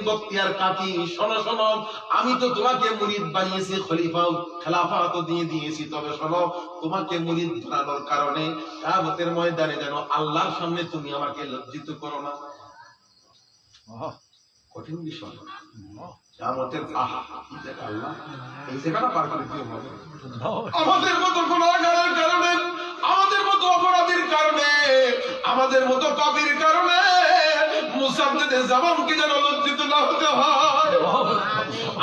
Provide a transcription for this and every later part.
বক্তিয়ার কাকি, শোনো শোনো, আমি তো তোমাকে মুরিদ বানিয়েছি, খলিফাও খেলাফত দিয়ে দিয়েছি, তবে শোনো, তোমাকে মুরিদ বানানোর কারণে কিয়ামতের ময়দানে যেন আল্লাহর সামনে তুমি আমাকে লজ্জিত করো না। কঠিন বিষয়। কিয়ামতের আল্লাহ এই জায়গাটা পার করে দিও। আমাদের মতো গুনাহগারের কারণে, আমাদের মতো অপরাধীর কারণে, আমাদের মতো পাপীর কারণে মুসাদ্দিদে জামানকে যেন লজ্জিত না হতে হয়।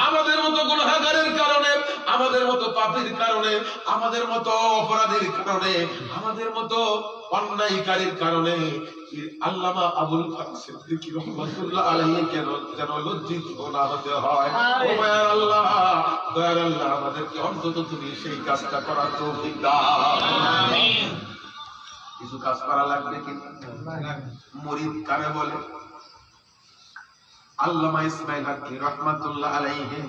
আমাদের মতো গুনাহগারের কারণে, আমাদের মতো পাপীর কারণে, আমাদের মতো অপরাধীর কারণে, আমাদের মতো অন্যায়কারীর কারণে আল্লামা আবুল ফারুক সিদ্দিকী রাহমাতুল্লাহ আলাইহি কেন যেন লজ্জিত না হতে হয়। ও মায়ার আল্লাহ, দয়ার আল্লাহ, আমাদেরকে অন্তত তুমি সেই কাজটা করার তৌফিক দাও। আমিন। কিছু কাজ করা লাগবে কি? মুরিদ কারে বলে? আল্লামা ইসমাইল হাক্কি রাহমাতুল্লাহ আলাইহি,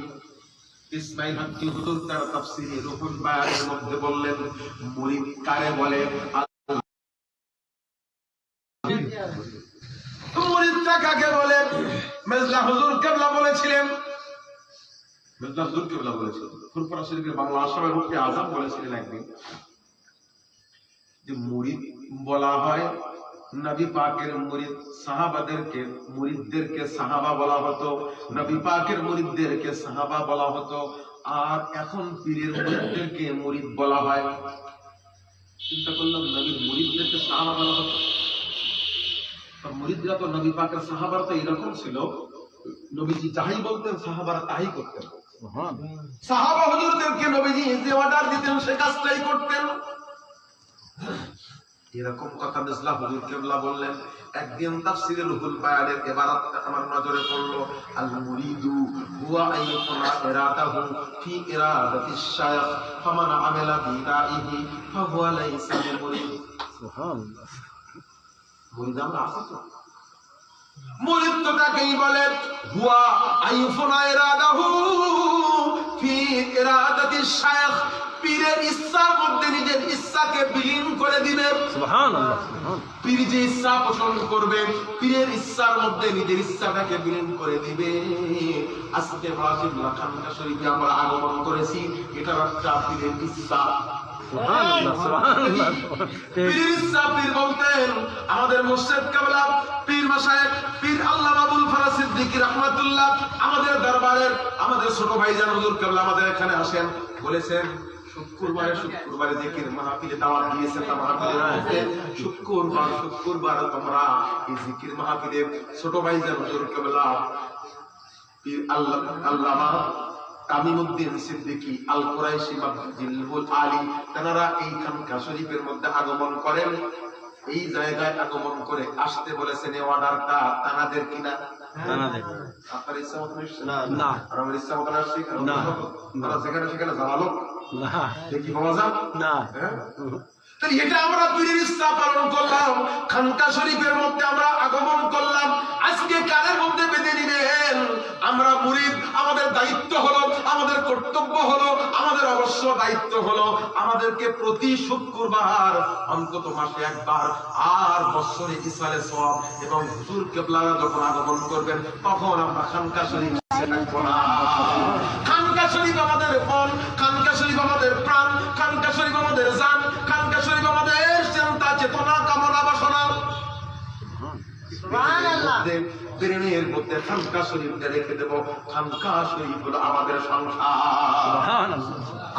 ইসমাইল হাক্কি হুজুর তার তাফসীরে রুহুল বায়ানের মধ্যে বললেন, মুরিদ কারে বলে? মুরিদটা কাকে বলে? মেজলা হুজুর কেবলা বলেছিলেন, মেজলা হুজুর কেবলা বলেছিলেন, ফুরফুরা শরীফের বাংলা আশরাফের মুফতি আযম বলেছিলেন একদিন যে মুরিদ বলা হয় নবী পাকের মুরিদ, সাহাবাদেরকে মুরিদদেরকে সাহাবা বলা হতো, নবী পাকের মুরিদদেরকে সাহাবা বলা হতো, আর এখন পীরের মুরিদদেরকে মুরিদ বলা হয়। চিন্তা করলাম, নবীর মুরিদদেরকে সাহাবা বলা হতো, মুরিদরা তো নবী পাকের সাহাবারা তো এরকম ছিল, নবীজি যাই বলতেন সাহাবারা তাই করতেন। সাহাবা হুজুরদেরকে নবীজি যে অর্ডার দিতেন সে কাজটাই করতেন। এরকম কথা মেজলা হুজুর কেবলা বললেন। একদিন তাফসীরে রুহুল বায়ানের ইবারাতটা আমার নজরে পড়লো, আল মুরিদু হুয়া আইয়ুনা ইরাদাহু ফি ইরাদাতিশ শায়খ ফামান আমিলা বিরাইহি ফাহুয়া লাইসা বিমুরিদ। সুবহানাল্লাহ। মুরিদ আমরা আছে তো? মুরিদ তো কাকেই বলে? হুয়া আইয়ুনা ইরাদাহু ফি ইরাদাতিশ শায়খ, পীরের ইচ্ছার মধ্যে নিজের ইচ্ছাকে বিলীন করে দিবে। সুবহানাল্লাহ। পীর যে ইচ্ছা পোষণ করবে, পীরের ইচ্ছার মধ্যে নিজের ইচ্ছাটাকে বিলীন করে দিবে। আজকে রাসূলুল্লাহ খানকা শরীফে আমরা আগমন করেছি, এটা একটা পীরের ইচ্ছা। সুবহানাল্লাহ, সুবহানাল্লাহ। পীরের ইচ্ছা, পীর বলতেন আমাদের মুর্শিদ কেবলা পীর মাশায়েখ পীর আল্লামা আবুল ফারুক সিদ্দিকী রাহমাতুল্লাহ আমাদের দরবারের আমাদের ছোট ভাইজান হুজুর কেবলা আমাদের এখানে আসেন, বলেছেন শুক্রবারে জিকির মাহফিলে দাওয়াত দিয়েছেন। তা মাহফিলের মধ্যে শুক্রবার তোমরা এই জিকির মাহফিলে ছোট ভাইজান হুজুর কেবলা পীর আল্লামা তামিমউদ্দিন সিদ্দিকী আল কুরাইশি মাবজিলুল আলী তারা এই খানকা শরীফের মধ্যে আগমন করেন। এই জায়গায় আগমন করে আসতে বলেছেন, এই অর্ডারটা তানাদের কিনা? তানাদের। আপনার ইচ্ছা মতো না, না। আর আমার ইচ্ছা মতো আসছে না, না। যেখানে সেখানে জানালো না, দেখি পাওয়া যায় না। তাহলে এটা আমরা পীরের ইচ্ছা পালন করলাম, খানকা শরীফের মধ্যে আমরা আগমন করলাম। আজকে কানের মধ্যে বেঁধে নিলেন আমরা মুরিদ। আমাদের দায়িত্ব হলো, আমাদের কর্তব্য হলো, আমাদের অবশ্য দায়িত্ব হলো, আমাদেরকে প্রতি শুক্রবার অন্তত মাসে একবার আর বছরে ইসালে সওয়াব এবং হুজুর কেবলারা যখন আগমন করবেন তখন আমরা খানকা শরীফ থাকবো না। খানকা শরীফ আমাদের মন, খানকা শরীফ আমাদের প্রাণ, খানকা শরীফ আমাদের জান, খানকা শরীফ আমাদের চিন্তা চেতনা কামনা বাসনা। সুবহানাল্লাহ। ব্রেনের মধ্যে খানকা শরীফটা রেখে দেব। খানকা শরীফ হলো আমাদের সংসার,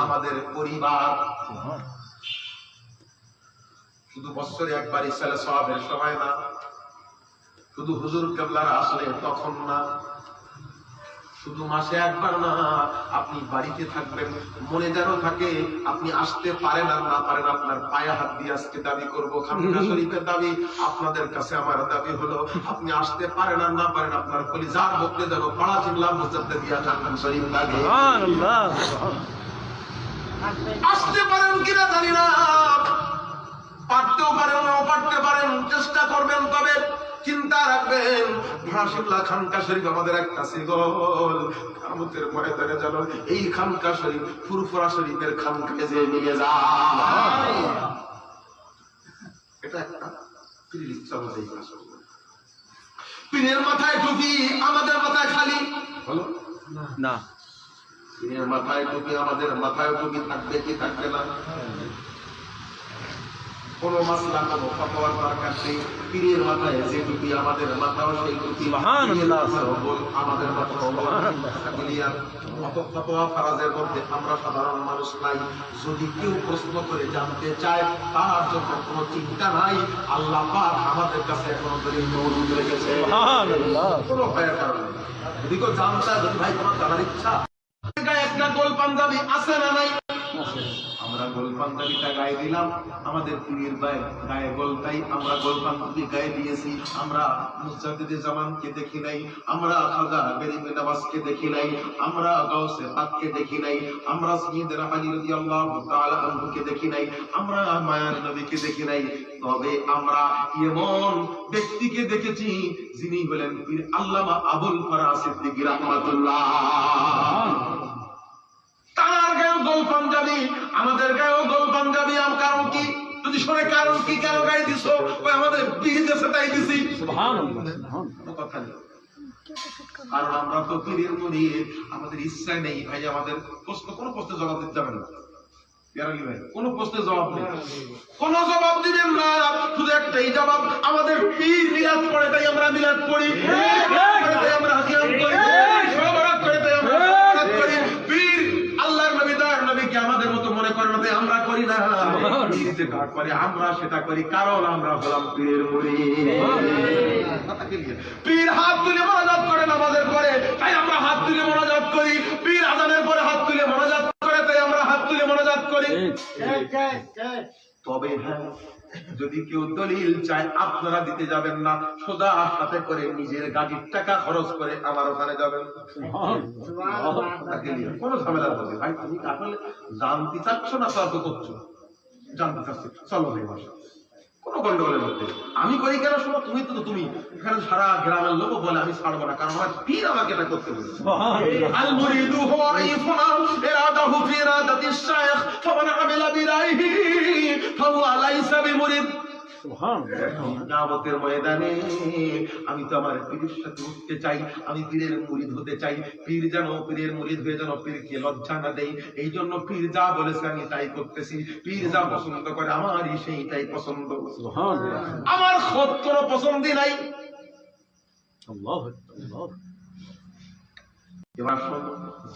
আমাদের পরিবার। শুধু বছরে একবার ইসালে সওয়াবের সময় না, শুধু হুজুর কেবলার আসলে তখন না, শুধু মাসে একবার না। আপনি বাড়িতে থাকবেন, মনে যেন থাকে আপনি আসতে পারেন আর না পারেন, আপনার পায়ে হাত দিয়ে আজকে দাবি করব খানকা শরীফের দাবি। আপনাদের কাছে আমার দাবি হলো, আপনি আসতে পারেন আর না পারেন, আপনার কলিজার মধ্যে যেন পাড়া চিল্লা মুজাদ্দিদিয়া খানকা শরীফ লাগে। সুবহানাল্লাহ। আসতে পারেন কিনা জানি না, পারতেও পারেন নাও পারতে পারেন, চেষ্টা করবেন। তবে চিন্তা রাখবেন, রাসূলুল্লাহ খানকা শরীফ আমাদের একটা সিগল। কিয়ামতের ময়দানে যেন এই খানকা শরীফ ফুরফুরা শরীফের খানকায় যে মিলে যায়, এটা একটা পীরের ইচ্ছা মতোই কাজ করবে। পীরের মাথায় টুপি, আমাদের মাথায় খালি হলো না। পীরের মাথায় টুপি, আমাদের মাথায় টুপি থাকবে কি থাকবে না? কোন মাসলা কোন ফতোয়ার দরকার নেই। পীরের মাথায় যে টুপি, আমাদের মাথাও সেই টুপি। সুবহানাল্লাহ। আমাদের মাথাও ক্লিয়ার। অত ফতোয়া ফারাজের মধ্যে আমরা সাধারণ মানুষ নাই। যদি কেউ প্রশ্ন করে জানতে চায়, তার জন্য কোনো চিন্তা নাই। আল্লাহ পাক আমাদের কাছে এখনো দলিল মওজুদ রেখেছে। সুবহানাল্লাহ। কোনো ভয়ের কারণ নেই। যদি কেউ জানতে চায়, যদি ভাই তোমার জানার ইচ্ছা, একটা গোল পাঞ্জাবি আছে না নাই? আমরা গোল পাঞ্জাবিটা গায়ে দিলাম, আমাদের পীরের গায়ে গোলটাই আমরা গোল পাঞ্জাবি গায়ে দিয়েছি। আমরা মুজাদ্দিদে জামানকে দেখি নাই, আমরা খাজা গরিবে নওয়াজকে দেখি নাই, আমরা গাউসে পাককে দেখি নাই, আমরা সাইয়েদনা আলী রাদিয়াল্লাহু তাআলা আনহুকে দেখি নাই, আমরা মায়ার নবীকে দেখি নাই। তবে আমরা এমন ব্যক্তিকে দেখেছি যিনি হলেন পীর আল্লামা আবুল ফারাজ সিদ্দিকী রাহমাতুল্লাহ। তার গায়েও গোল পাঞ্জাবি, আমাদের গায়েও গোল পাঞ্জাবি। কারণ কি? যদি শোনে কারণ কি, কেন গায়ে দিছো? ওই আমাদের পীর দেশে তাই দিছি। সুবহানাল্লাহ। কথা নেই, কারণ আমরা তো পীরের মুরিদ। আমাদের ইচ্ছা নেই ভাই, আমাদের কোনো প্রশ্নের জবাব দিতে যাবেন না। কোনো প্রশ্নের জবাব নেই, কোন জবাব দিবেন না। শুধু একটাই জবাব, আমাদের পীর মিলাদ পড়ে তাই আমরা মিলাদ পড়ি, তাই আমরা হাজিয়াম করি, সবারাত করে তাই আমরা সবারাত করি। পীর আল্লাহর নবী তার নবীকে আমাদের মতো মনে করে না তাই আমরা করি না। পীর যেটা করে আমরা সেটা করি, কারণ আমরা হলাম পীরের মুরিদ। পীর হাত তুলে মোনাজাত করে নামাজের পরে, তাই আমরা হাত তুলে মোনাজাত করি। পীর আযানের পরে হাত তুলে মোনাজাত করে, তাই আমরা হাত তুলে মোনাজাত করি। তবে হ্যাঁ, যদি কেউ দলিল চায়, আপনারা দিতে যাবেন না, সোজা সাথে করে নিজের গাড়ির টাকা খরচ করে আমার ওখানে যাবেন। কোন ঝামেলা হবে ভাই, তুমি আসলে জানতে চাচ্ছ না তর্ক করছো, জানতে চাচ্ছ, চলো ভাই বাসা, কোন গন্ডগোলের মধ্যে। আমি করি কেন শোনো, তুমি তো তুমি এখানে সারা গ্রামের লোক বলে আমি ছাড়বো না, কারণ আমার পীর আমাকে এটা করতে বলেছে। আল মুরিদু হুয়া ইফনা ইরাদাহু ফি ইরাদাতিশ শাইখ ফামান আমিলা বিরাইহি ফাহুয়া লাইসা বিমুরিদ। কিয়ামতের ময়দানে আমি তো আমার পীরের সাথে উঠতে চাই, আমি পীরের মুরিদ হতে চাই। পীর যেন পীরের মুরিদ হয়ে যেন পীরকে লজ্জা না দেই, এই জন্য পীর যা বলেছে আমি তাই করতেছি। পীর যা পছন্দ করে আমারই সেইটাই পছন্দ, আমার খোদ কোনো পছন্দই নাই। এবার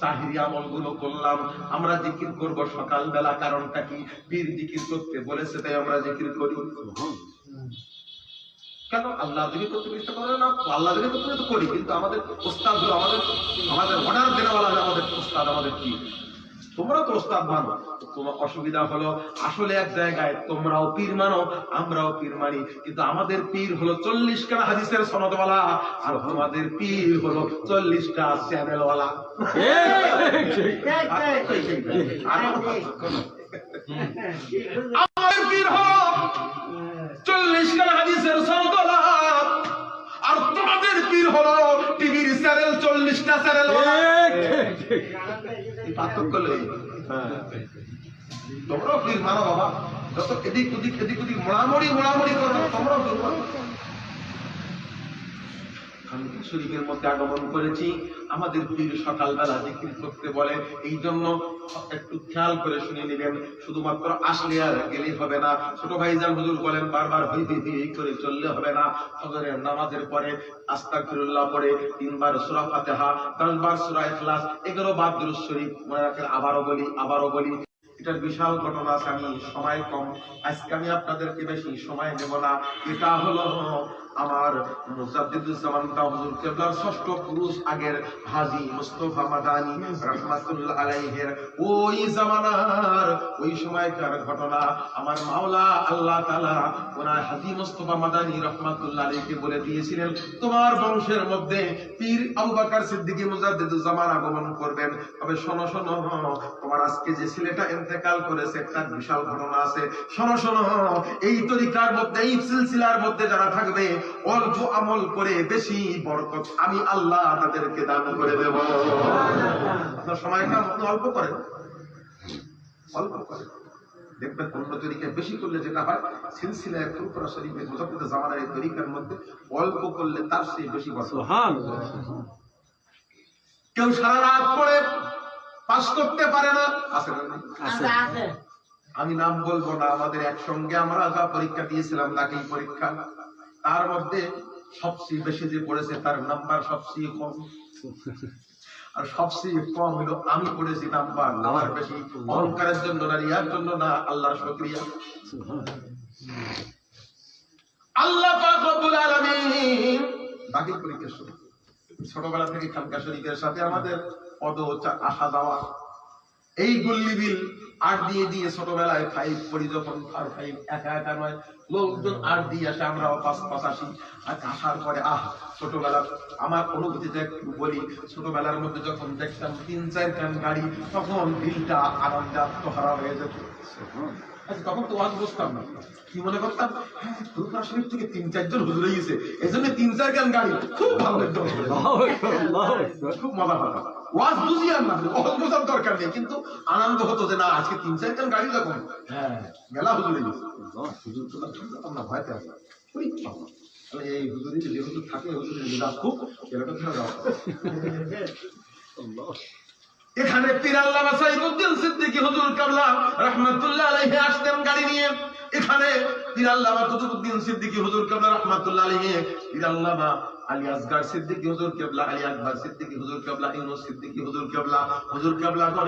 জাহিরি আমলগুলো করলাম, আমরা জিকির করব সকালবেলা, কারণটা কি? পীর জিকির করতে বলেছে তাই আমরা জিকির করি। কেন আল্লাহ জিকির করতে চেষ্টা করে না? আল্লাহ জিকির করতে তো করি, কিন্তু আমাদের ওস্তাদ হলো আমাদের অর্ডার দেওয়ালা হলো আমাদের ওস্তাদ, আমাদের পীর। তোমরা তো ওস্তাদ মানো, তোমার অসুবিধা হলো আসলে এক জায়গায় তোমরাও পীর মানো, আমরাও পীর মানি, কিন্তু আমাদের পীর হলো 40 হাদিসের সনদওয়ালা, আর তোমাদের পীর হলো 40টা চ্যানেলওয়ালা। আমার পীর হলো 40 হাদিসের সনদওয়ালা, আর তোমাদের পীর হলো টিভির চ্যানেল 40টা চ্যানেলওয়ালা। পার্থক্য নেই। তোমরাও পীর মানো বাবা, যত এদিক ওদিক মোড়ামুড়ি করো, তোমরাও পীর মানো। শরীফের মধ্যে আগমন করেছি, আমাদের পীর সকালবেলা জিকির করতে বলে, এই জন্য একটু খেয়াল করে শুনে নেবেন। শুধুমাত্র আসলে আর গেলে হবে না, ছোট ভাইজান হুজুর বলেন বারবার হই করে চললে হবে না। ফজরের নামাজের পরে আস্তাগফিরুল্লাহ পড়ে 3 বার সূরা ফাতিহা, 10 বার সূরা ইখলাস, 11 বার দুরূদ শরীফ মনে রাখেন। আবারও বলি এটার বিশাল ঘটনা আছে, আমি সময় কম, আজকে আমি আপনাদেরকে বেশি সময় দেব না। এটা হলো আমার মুজাদ্দিদুজ্জামান হুজুর কেবলার 6ষ্ঠ পুরুষ আগের হাজী মুস্তাফা মাদানী রাহমাতুল্লাহ আলাইহির ওই জামানার ওই সময়কার ঘটনা। আমার মাওলা আল্লাহ তাআলা ওনার হাজী মুস্তাফা মাদানী রাহমাতুল্লাহ আলাইহিকে বলে দিয়েছিলেন, তোমার বংশের মধ্যে পীর আবু বকর সিদ্দিকী মুজাদ্দিদুজ্জামান আগমন করবেন। তবে শোনো, তোমার আজকে যে ছেলেটা ইন্তেকাল করেছে, একটা বিশাল ঘটনা আছে। শোনো, এই তরিকার মধ্যে, এই সিলসিলার মধ্যে যারা থাকবে, অল্প আমল করে বেশি বরকত আমি আল্লাহ তাদেরকে দান করে দেব। আপনার সময়টা অল্প করেন, দেখবেন অন্য তরিকায় বেশি করলে যেটা হয় সিলসিলায় ফুরফুরা শরীফের মুজাদ্দিদ জামানের এই তরিকার মধ্যে অল্প করলে তার চেয়ে বেশি বছর। সুবহানাল্লাহ। কেউ সারা রাত পড়ে পাস করতে পারে না, আছে না? আছে। আমি নাম বলবো না, আমাদের একসঙ্গে আমরা যা পরীক্ষা দিয়েছিলাম দাখিল পরীক্ষা, তার মধ্যে সবচেয়ে বেশি যে পড়েছে তার নাম্বার সবচেয়ে কম, আর সবচেয়ে কম হলো আমি পড়েছি নাম্বার আমার বেশি। অহংকারের জন্য না, রিয়ার জন্য না, আল্লাহর শুকরিয়া। আল্লাহ পাক রব্বুল আলামিন দাখিল পরীক্ষার সময় ছোটবেলা থেকে খানকা শরীফের সাথে আমাদের পদ আসা যাওয়া, এই গুল্লিবিল আর দিয়ে দিয়ে ছোটবেলায় 5 পড়ি যখন, আর 5 একা একা নয়, লোকজন আর দিয়ে আসে, আমরাও 5 আসি। আর আসার পরে ছোটবেলা আমার অনুভূতিটা একটু বলি। ছোটবেলার মধ্যে যখন দেখতাম 3-4 খান গাড়ি, তখন দিলটা আনন্দে আত্মহারা হয়ে যেত। আচ্ছা, তখন তো ওয়াজ বুঝতাম না, কি মনে করতাম, ফুরফুরা শরীফ থেকে 3-4 জন হুজুর হয়েছে, এই জন্য 3-4 খান গাড়ি, খুব ভালো লাগতো, খুব মজা হতো। ওয়াজ বুঝিয়াম না, ওয়াজ বোঝার দরকার নেই, কিন্তু আনন্দ হতো যে না আজকে 3-4 জন গাড়ি যখন মেলা হুজুর হয়েছে, হুজুর তো আমরা ভয়তে আসলাম, এই হুজুরি যে হুজুর থাকে হুজুরের মিজাজ খুব এরকম ধরে যাওয়া। এখানে পীর আল্লামা সাইফুদ্দিন সিদ্দিকী হুজুর কিবলা রাহমাতুল্লাহ আলাইহি আসতেন গাড়ি নিয়ে। এখানে পীর আল্লামা কুতুবউদ্দিন সিদ্দিকী হুজুর কিবলা রাহমাতুল্লাহ আলাইহি, পীর আল্লামা আলী আসগার সিদ্দিকী হুজুর কিবলা, আলী আকবর সিদ্দিকী হুজুর কিবলা, ইউনূস সিদ্দিকী হুজুর কিবলা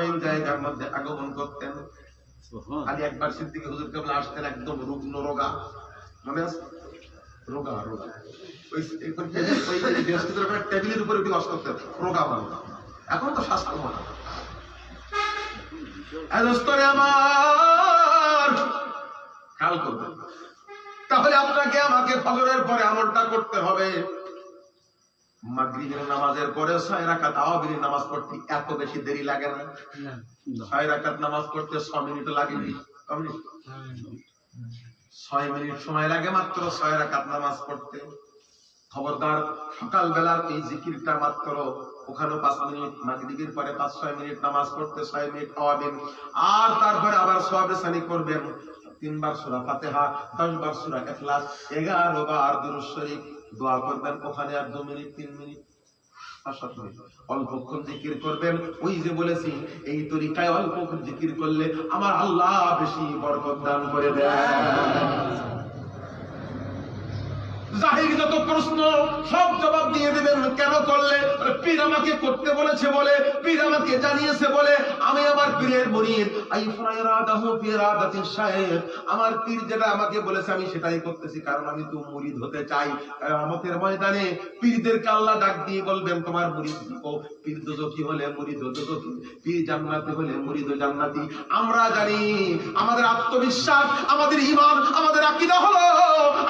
এই জায়গার মধ্যে আগমন করতেন। আলী আকবর সিদ্দিকী হুজুর কিবলা আসতেন একদম রুগ্ন রোগা, মনে আছে? রোগা রোগা, ওই টেবিলের উপরে উঠে বাস করতেন, রোগা মানুষ। এখন তো স্বাস্থ্য আমার খেয়াল করবেন। তাহলে আপনাকে আমাকে ফজরের পরে আমলটা করতে হবে। মাগরিবের নামাজের পরে 6 রাকাত তাওয়াবির নামাজ পড়তে এত বেশি দেরি লাগে না। 6 রাকাত নামাজ পড়তে 6 মিনিট লাগে, 6 মিনিট সময় লাগে মাত্র 6 রাকাত নামাজ পড়তে। খবরদার সকাল বেলার এই জিকিরটা মাত্র ওখানে 5 মিনিট, মাগরিবের পরে 5-6 মিনিট নামাজ পড়তে 6 মিনিট তাওয়াবিন, আর তারপরে আবার সওয়াবে সানি করবেন। 3 বার সূরা ফাতিহা, 10 বার সূরা ইখলাস, 11 বার দুরূদ শরীফ দোয়া করবেন। ওখানে আর 2 মিনিট 3 মিনিট 5-7 মিনিট অল্পক্ষণ জিকির করবেন। ওই যে বলেছি এই তরিকায় অল্পক্ষণ জিকির করলে আমার আল্লাহ বেশি বরকত দান করে দেয়। জাহিরি যত প্রশ্ন সব জবাব দিয়ে দেবেন। কেন করলে? পীর আমাকে করতে বলেছে বলে, পীর আমাকে জানিয়েছে বলে। আমি আমার পীরের মুরিদ, আমার পীর যেটা আমাকে বলেছে আমি সেটাই করতেছি, কারণ আমি তো মুরিদ হতে চাই। কিয়ামতের ময়দানে পীরদেরকে আল্লাহ ডাক দিয়ে বলবেন তোমার মুরিদ ও পীর দোজখী হলে মুরিদ দোজখী, পীর জান্নাতি হলে মুরিদ জান্নাতি। আমরা জানি, আমাদের আত্মবিশ্বাস, আমাদের ঈমান, আমাদের আকীদা হলো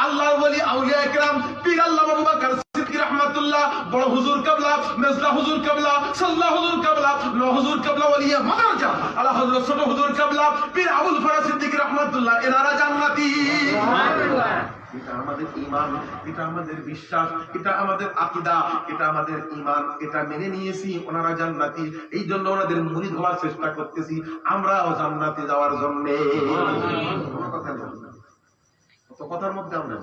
আল্লাহর ওলি আউলিয়া একরাম, পীর আল্লামা আবু বকর সিদ্দিকী রাহমাতুল্লাহ, বড় হুজুর কিবলা, মেজলা হুজুর কিবলা, সাল্লাহ হুজুর কিবলা, নওয়াজ হুজুর কিবলা ওলিয়া মাদারজা আলা হযরত ছোট হুজুর কিবলা, পীর আবুল ফরাজ সিদ্দিকী রাহমাতুল্লাহ, এনারা জান্নাতি। সুবহানাল্লাহ। এটা আমাদের ঈমান, এটা আমাদের বিশ্বাস, এটা আমাদের আকীদা, এটা আমাদের ঈমান, এটা মেনে নিয়েছি ওনারা জান্নাতি। এই জন্য ওনাদের মুরিদ হওয়ার চেষ্টা করতেছি, আমরাও জান্নাতে যাওয়ার জন্য। কথার মধ্যে আমরা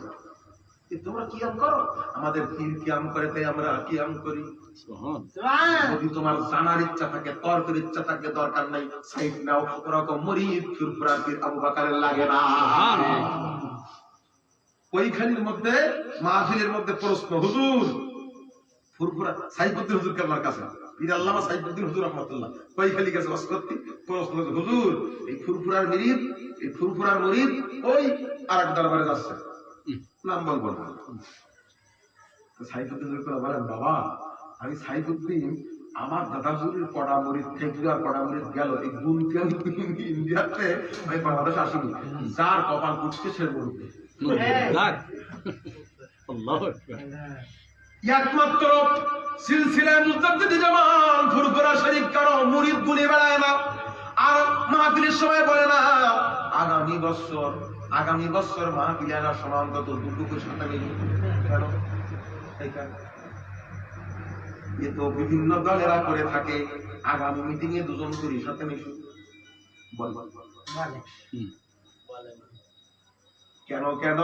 তোমরা কিয়াম করো, আমাদের পীর কিয়াম করে তাই আমরা কিয়াম করি। যদি তোমার জানার ইচ্ছা থাকে, তর্কের ইচ্ছা থাকে, দরকার নাই, সাইড নাও। ওরকম মুরিদ ফুরফুরা পীর আবু বকরের লাগে না। ওইখানের মধ্যে মাহফিলের মধ্যে প্রশ্ন, হুজুর ফুরফুরা সাইফুদ্দিন হুজুর কেবলার কাছে, পীর আল্লামা সাইফুদ্দিন হুজুর রাহমাতুল্লাহ ওইখানে গেছে ওয়াজ করতে। প্রশ্ন, হুজুর এই ফুরফুরার মুরিদ, এই ফুরফুরার মুরিদ ওই আরেক দরবারে যাচ্ছে, নাম বলবো না। সাইফুদ্দিন হুজুর বলেন, বাবা আমি সাইফুদ্দিন আমার দাদাজুরির কড়া মুরিদ থেকে আর কড়া মুরিদ গেল, এই গুনতে ইন্ডিয়াতে আমি বাংলাদেশ আসিনি, যার কপাল কুচকে সে বলবে। একমাত্র সিলসিলায় মুজাদ্দিদ জামান ফুরফুরা শরীফ কারো মুরিদ গুনে বেড়ায় না, আর মাহফিলের সময় বলে না আগামী বছর মাহফিলে আনার সময় অন্তত 2 সাথে মিলি। কেন? এ তো বিভিন্ন দলেরা করে থাকে, আগামী মিটিং এ 2 জন করি সাথে মিশু বল, কেন কেন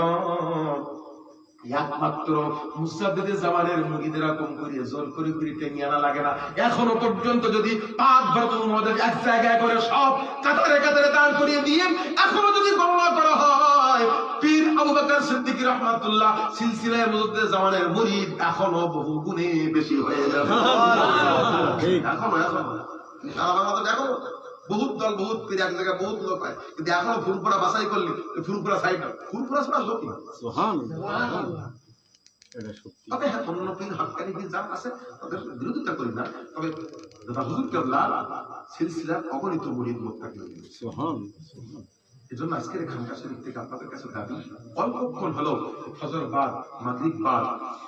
একমাত্র মুসাদ্দিদে জামানের মুরিদেরা কম করিয়ে জোর করে করে টেনে আনা লাগে না। এখনো পর্যন্ত যদি পাক ভারতের মধ্যে এক জায়গায় করে সব কাতারে কাতারে দাঁড় করিয়ে দিয়ে এখনো যদি গণনা করা হয়, পীর আবু বকর সিদ্দিকী রাহমাতুল্লাহ সিলসিলায়ে মুজাদ্দিদে জামানের মুরিদ এখনো বহু গুণে বেশি হয়ে যাবে। এখনো সারা বাংলাদেশে এখনো বহুত দল বহুত পীর এক জায়গায় বহুত লোক হয়, কিন্তু এখনো ফুরফুরা বাছাই করলে ফুরফুরা সাইড ফুরফুরা ছাড়া লোক না। তবে হ্যাঁ অন্য পীর হক্কানি পীর যারা আছে তাদের বিরোধিতা করি না, তবে হুজুর কেবলা সিলসিলার অগণিত মুরিদ মুত্তাকি হয়ে গেছে। এজন্য আজকের খানকা শরীফ থেকে আপনাদের কাছে দাবি, অল্পক্ষণ হলো ফজর বাদ মাগরিব বাদ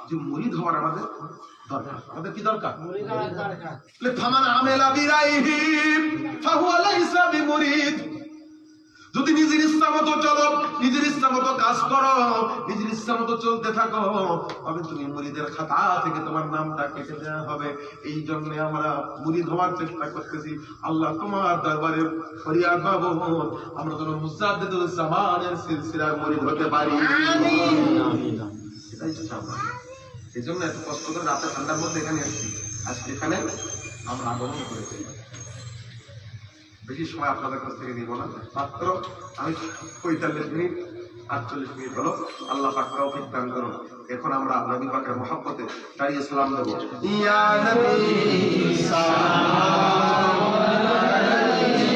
যে মুরিদ হওয়ার আমাদের দরকার। আমাদের কি দরকার? ফামান আমেলা বিরাইহিম ফাহুয়া লাইসা বিমুরিদ। যদি নিজের ইচ্ছা মতো চলো, নিজের ইচ্ছা মতো কাজ করো, নিজের ইচ্ছা মতো চলতে থাকো, তবে তুমি মুরিদের খাতা থেকে তোমার নামটা কেটে দেওয়া হবে। এই জন্য আমরা মুরিদ হওয়ার চেষ্টা করতেছি। আল্লাহ তোমার দরবারে ফরিয়াদ পাবো, আমরা যেন মুজাদ্দিদুল জামানের সিলসিলার মুরিদ হতে পারি। এটাই ইচ্ছা আমার। এই জন্য এত কষ্ট করে রাতে ঠান্ডার মধ্যে এখানে আসছি। আজকে এখানে আমরা আগমন করেছি। বেশি সময় আপনাদের কাছ থেকে নিব না, মাত্র আমি 45 মিনিট 48 মিনিট হলো। আল্লাহ পাক তৌফিক দান করুন। এখন আমরা নবী পাকের মহব্বতে দাঁড়িয়ে সালাম দেব। ইয়া নবী সাল্লাল্লাহু আলাইহি